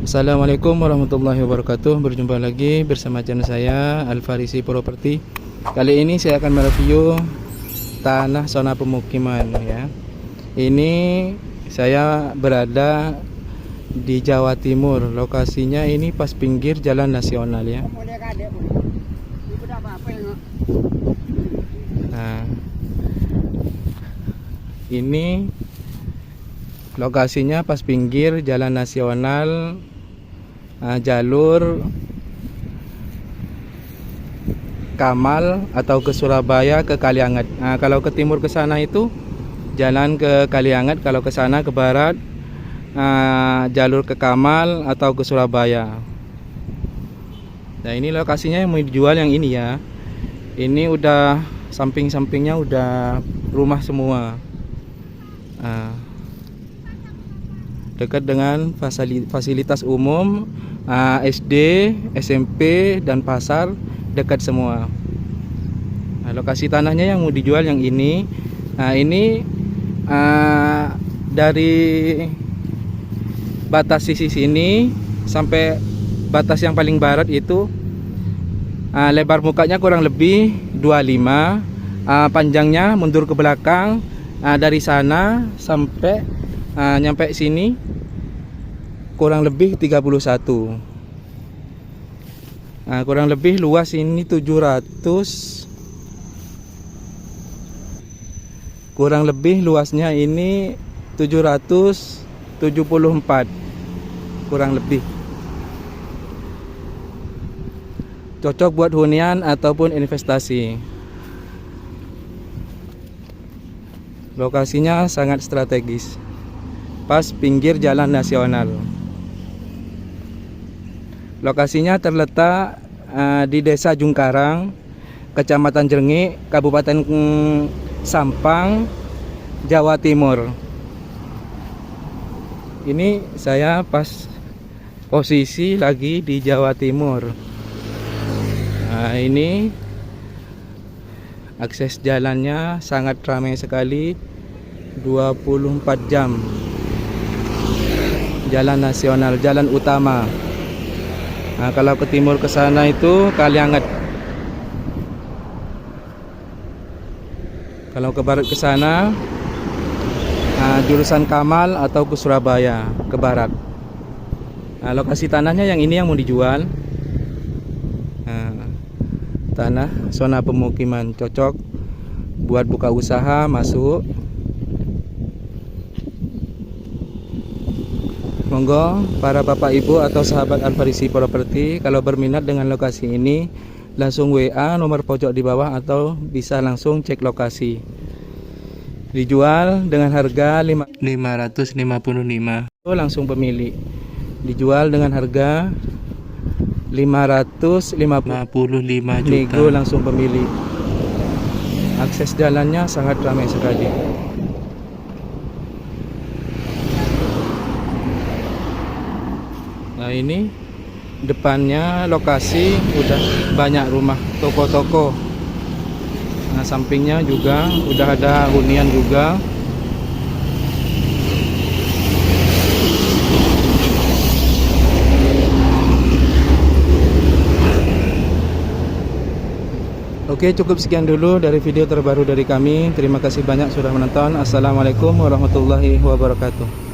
Assalamualaikum warahmatullahi wabarakatuh. Berjumpa lagi bersama channel saya Al-Farisi Property. Kali ini saya akan mereview tanah zona pemukiman ya. Ini saya berada di Jawa Timur. Lokasinya ini pas pinggir jalan nasional ya. Nah, ini lokasinya pas pinggir jalan nasional, jalur Kamal atau ke Surabaya ke Kalianget. Kalau ke timur ke sana itu jalan ke Kalianget, kalau ke sana ke barat jalur ke Kamal atau ke Surabaya. Nah, ini lokasinya yang mau dijual yang ini ya. Ini udah samping-sampingnya udah rumah semua. Dekat dengan fasilitas umum, SD, SMP dan pasar dekat semua. Lokasi tanahnya yang mau dijual yang ini. Ini dari batas sisi sini sampai batas yang paling barat itu lebar mukanya kurang lebih 25, panjangnya mundur ke belakang dari sana sampai nyampe sini kurang lebih 31. Kurang lebih luas ini 700. Kurang lebih luasnya ini 774. Kurang lebih. Cocok buat hunian ataupun investasi. Lokasinya sangat strategis. Pas pinggir jalan nasional. Lokasinya terletak di Desa Jungkarang, Kecamatan Jrengik, Kabupaten Sampang, Jawa Timur. Ini saya pas posisi lagi di Jawa Timur. Ini akses jalannya sangat ramai sekali, 24 jam. Jalan nasional, jalan utama. Kalau ke timur ke sana itu Kalianget. Kalau ke barat ke sana jurusan Kamal atau ke Surabaya ke barat. Lokasi tanahnya yang ini yang mau dijual. Tanah zona pemukiman, cocok buat buka usaha, masuk. Monggo para bapak ibu atau sahabat Al-Farisi Property, kalau berminat dengan lokasi ini langsung WA nomor pojok di bawah atau bisa langsung cek lokasi. Dijual dengan harga 555. Langsung pemilik. Dijual dengan harga 555 juta. Nego langsung pemilik. Akses jalannya sangat ramai sekali. Nah, ini depannya lokasi udah banyak rumah, toko-toko. Sampingnya juga udah ada hunian juga. Oke, cukup sekian dulu dari video terbaru dari kami. Terima kasih banyak sudah menonton. Assalamualaikum warahmatullahi wabarakatuh.